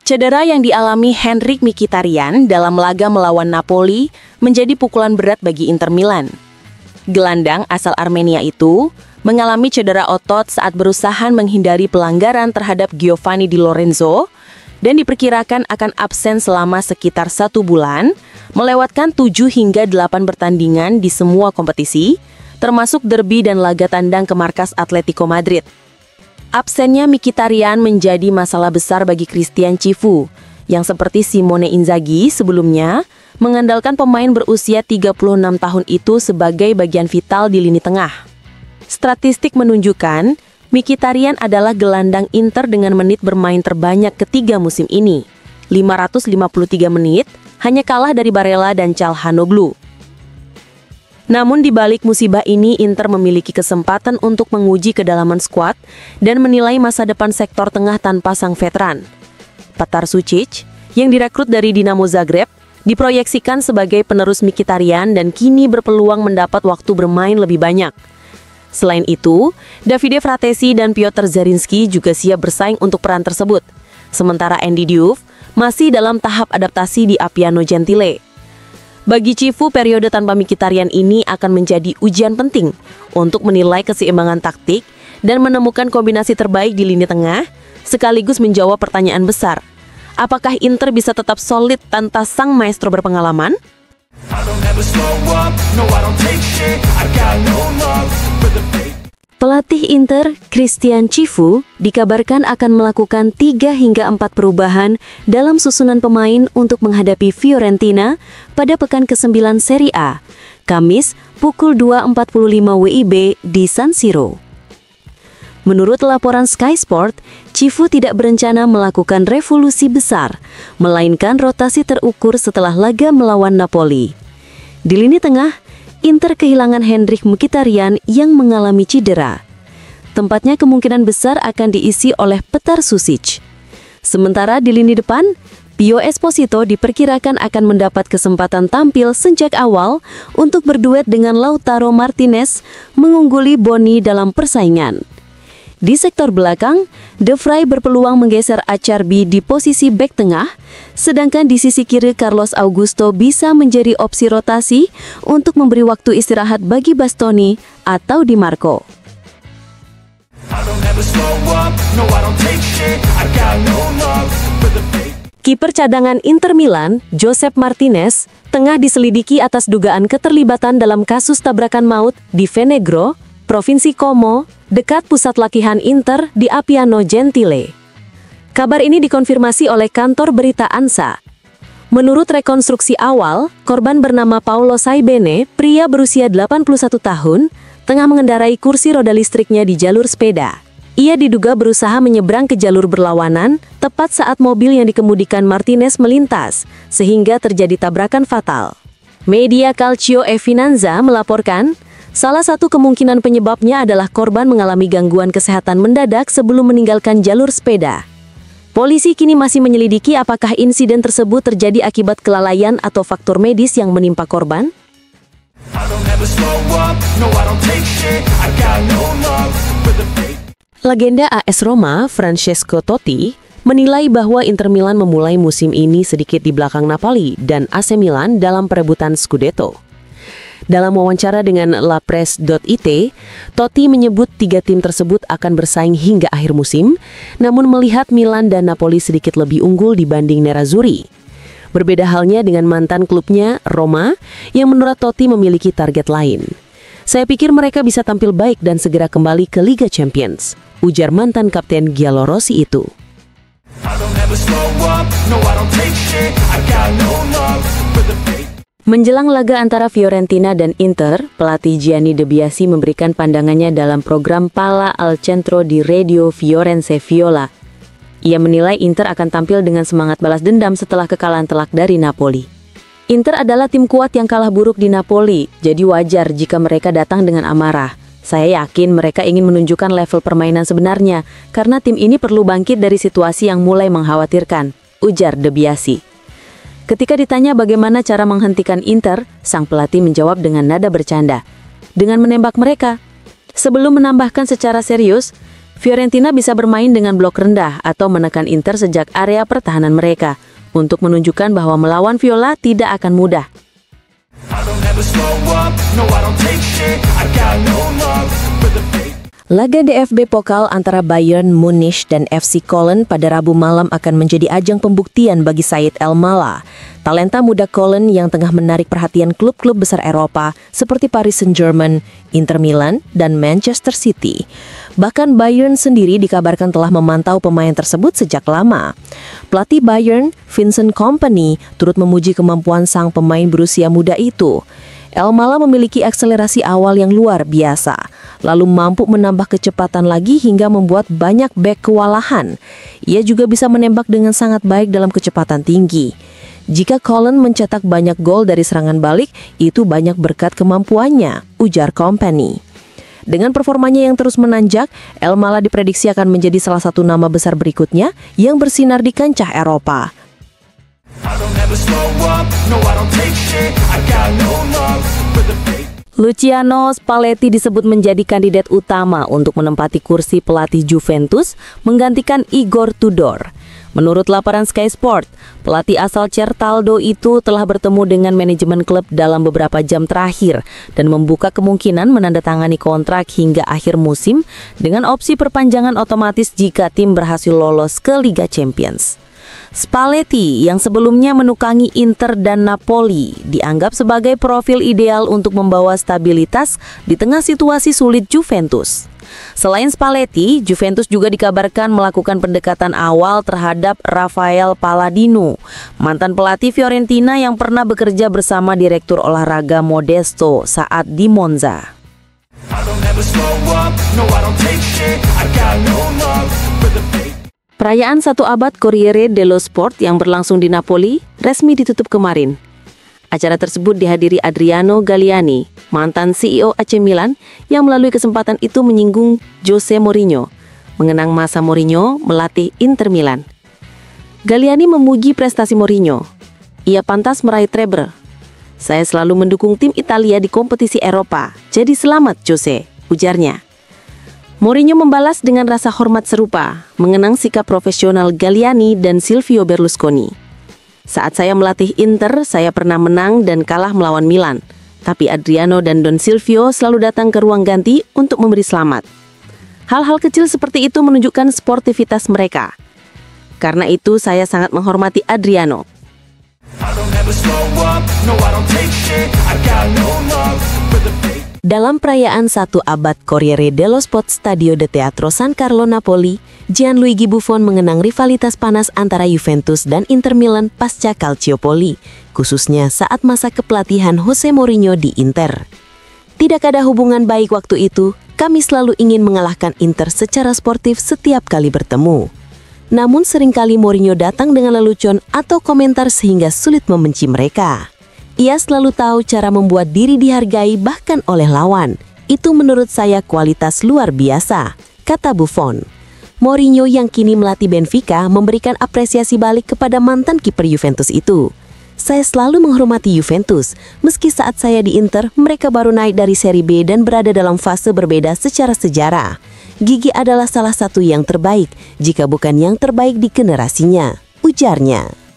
Cedera yang dialami Henrikh Mkhitaryan dalam laga melawan Napoli menjadi pukulan berat bagi Inter Milan. Gelandang asal Armenia itu mengalami cedera otot saat berusaha menghindari pelanggaran terhadap Giovanni Di Lorenzo dan diperkirakan akan absen selama sekitar 1 bulan, melewatkan 7 hingga 8 pertandingan di semua kompetisi, termasuk derby dan laga tandang ke markas Atletico Madrid. Absennya Mkhitaryan menjadi masalah besar bagi Christian Cifu, yang seperti Simone Inzaghi sebelumnya mengandalkan pemain berusia 36 tahun itu sebagai bagian vital di lini tengah. Statistik menunjukkan Mkhitaryan adalah gelandang Inter dengan menit bermain terbanyak ketiga musim ini, 553 menit, hanya kalah dari Barella dan Calhanoglu. Namun di balik musibah ini, Inter memiliki kesempatan untuk menguji kedalaman skuad dan menilai masa depan sektor tengah tanpa sang veteran. Petar Sučić, yang direkrut dari Dinamo Zagreb, diproyeksikan sebagai penerus Mkhitaryan dan kini berpeluang mendapat waktu bermain lebih banyak. Selain itu, Davide Fratesi dan Piotr Zielinski juga siap bersaing untuk peran tersebut. Sementara Andy Diouf masih dalam tahap adaptasi di Appiano Gentile. Bagi Cifu, periode tanpa Mkhitaryan ini akan menjadi ujian penting untuk menilai keseimbangan taktik dan menemukan kombinasi terbaik di lini tengah, sekaligus menjawab pertanyaan besar. Apakah Inter bisa tetap solid tanpa sang maestro berpengalaman? Pelatih Inter, Christian Cifu, dikabarkan akan melakukan 3 hingga 4 perubahan dalam susunan pemain untuk menghadapi Fiorentina pada pekan ke-9 Serie A, Kamis pukul 2.45 WIB di San Siro. Menurut laporan Sky Sport, Cifu tidak berencana melakukan revolusi besar, melainkan rotasi terukur setelah laga melawan Napoli. Di lini tengah, Inter kehilangan Henrikh Mkhitaryan yang mengalami cedera. Tempatnya kemungkinan besar akan diisi oleh Petar Sušić. Sementara di lini depan, Pio Esposito diperkirakan akan mendapat kesempatan tampil sejak awal untuk berduet dengan Lautaro Martinez mengungguli Boni dalam persaingan. Di sektor belakang, De Vrij berpeluang menggeser Acerbi di posisi bek tengah, sedangkan di sisi kiri Carlos Augusto bisa menjadi opsi rotasi untuk memberi waktu istirahat bagi Bastoni atau Di Marco. Kiper cadangan Inter Milan, Josep Martinez, tengah diselidiki atas dugaan keterlibatan dalam kasus tabrakan maut di Venegro, Provinsi Como, dekat pusat latihan Inter di Appiano Gentile. Kabar ini dikonfirmasi oleh kantor berita ANSA. Menurut rekonstruksi awal, korban bernama Paolo Saibene, pria berusia 81 tahun, tengah mengendarai kursi roda listriknya di jalur sepeda. Ia diduga berusaha menyeberang ke jalur berlawanan, tepat saat mobil yang dikemudikan Martinez melintas, sehingga terjadi tabrakan fatal. Media Calcio e Finanza melaporkan, salah satu kemungkinan penyebabnya adalah korban mengalami gangguan kesehatan mendadak sebelum meninggalkan jalur sepeda. Polisi kini masih menyelidiki apakah insiden tersebut terjadi akibat kelalaian atau faktor medis yang menimpa korban. Legenda AS Roma, Francesco Totti, menilai bahwa Inter Milan memulai musim ini sedikit di belakang Napoli dan AC Milan dalam perebutan Scudetto. Dalam wawancara dengan LaPresse.it, Totti menyebut 3 tim tersebut akan bersaing hingga akhir musim, namun melihat Milan dan Napoli sedikit lebih unggul dibanding Nerazzurri. Berbeda halnya dengan mantan klubnya, Roma, yang menurut Totti memiliki target lain. Saya pikir mereka bisa tampil baik dan segera kembali ke Liga Champions, ujar mantan kapten Giallorossi itu. Menjelang laga antara Fiorentina dan Inter, pelatih Gianni De Biasi memberikan pandangannya dalam program Palla al Centro di Radio Fiorenze Viola. Ia menilai Inter akan tampil dengan semangat balas dendam setelah kekalahan telak dari Napoli. Inter adalah tim kuat yang kalah buruk di Napoli, jadi wajar jika mereka datang dengan amarah. Saya yakin mereka ingin menunjukkan level permainan sebenarnya, karena tim ini perlu bangkit dari situasi yang mulai mengkhawatirkan, ujar De Biasi. Ketika ditanya bagaimana cara menghentikan Inter, sang pelatih menjawab dengan nada bercanda. Dengan menembak mereka. Sebelum menambahkan secara serius, Fiorentina bisa bermain dengan blok rendah atau menekan Inter sejak area pertahanan mereka untuk menunjukkan bahwa melawan Viola tidak akan mudah. Laga DFB Pokal antara Bayern Munich dan FC Köln pada Rabu malam akan menjadi ajang pembuktian bagi Said Elmala, talenta muda Köln yang tengah menarik perhatian klub-klub besar Eropa seperti Paris Saint-Germain, Inter Milan, dan Manchester City. Bahkan Bayern sendiri dikabarkan telah memantau pemain tersebut sejak lama. Pelatih Bayern, Vincent Kompany, turut memuji kemampuan sang pemain berusia muda itu. Elmala memiliki akselerasi awal yang luar biasa, lalu mampu menambah kecepatan lagi hingga membuat banyak bek kewalahan. Ia juga bisa menembak dengan sangat baik dalam kecepatan tinggi. Jika Köln mencetak banyak gol dari serangan balik, itu banyak berkat kemampuannya, ujar Kompany. Dengan performanya yang terus menanjak, Elmala diprediksi akan menjadi salah satu nama besar berikutnya yang bersinar di kancah Eropa. Luciano Spalletti disebut menjadi kandidat utama untuk menempati kursi pelatih Juventus, menggantikan Igor Tudor. Menurut laporan Sky Sport, pelatih asal Certaldo itu telah bertemu dengan manajemen klub dalam beberapa jam terakhir dan membuka kemungkinan menandatangani kontrak hingga akhir musim dengan opsi perpanjangan otomatis jika tim berhasil lolos ke Liga Champions. Spalletti yang sebelumnya menukangi Inter dan Napoli dianggap sebagai profil ideal untuk membawa stabilitas di tengah situasi sulit Juventus. Selain Spalletti, Juventus juga dikabarkan melakukan pendekatan awal terhadap Rafael Palladino, mantan pelatih Fiorentina yang pernah bekerja bersama direktur olahraga Modesto saat di Monza. Perayaan 1 abad Corriere dello Sport yang berlangsung di Napoli resmi ditutup kemarin. Acara tersebut dihadiri Adriano Galliani, mantan CEO AC Milan, yang melalui kesempatan itu menyinggung Jose Mourinho, mengenang masa Mourinho melatih Inter Milan. Galliani memuji prestasi Mourinho. Ia pantas meraih treble. Saya selalu mendukung tim Italia di kompetisi Eropa, jadi selamat Jose, ujarnya. Mourinho membalas dengan rasa hormat serupa, mengenang sikap profesional Galliani dan Silvio Berlusconi. Saat saya melatih Inter, saya pernah menang dan kalah melawan Milan. Tapi Adriano dan Don Silvio selalu datang ke ruang ganti untuk memberi selamat. Hal-hal kecil seperti itu menunjukkan sportivitas mereka. Karena itu saya sangat menghormati Adriano. Dalam perayaan 1 abad Corriere dello Sport Stadio de Teatro San Carlo Napoli, Gianluigi Buffon mengenang rivalitas panas antara Juventus dan Inter Milan pasca Calciopoli, khususnya saat masa kepelatihan Jose Mourinho di Inter. Tidak ada hubungan baik waktu itu, kami selalu ingin mengalahkan Inter secara sportif setiap kali bertemu. Namun seringkali Mourinho datang dengan lelucon atau komentar sehingga sulit membenci mereka. Ia selalu tahu cara membuat diri dihargai bahkan oleh lawan. Itu menurut saya kualitas luar biasa, kata Buffon. Mourinho yang kini melatih Benfica memberikan apresiasi balik kepada mantan kiper Juventus itu. Saya selalu menghormati Juventus, meski saat saya di Inter, mereka baru naik dari Serie B dan berada dalam fase berbeda secara sejarah. Gigi adalah salah satu yang terbaik, jika bukan yang terbaik di generasinya, ujarnya.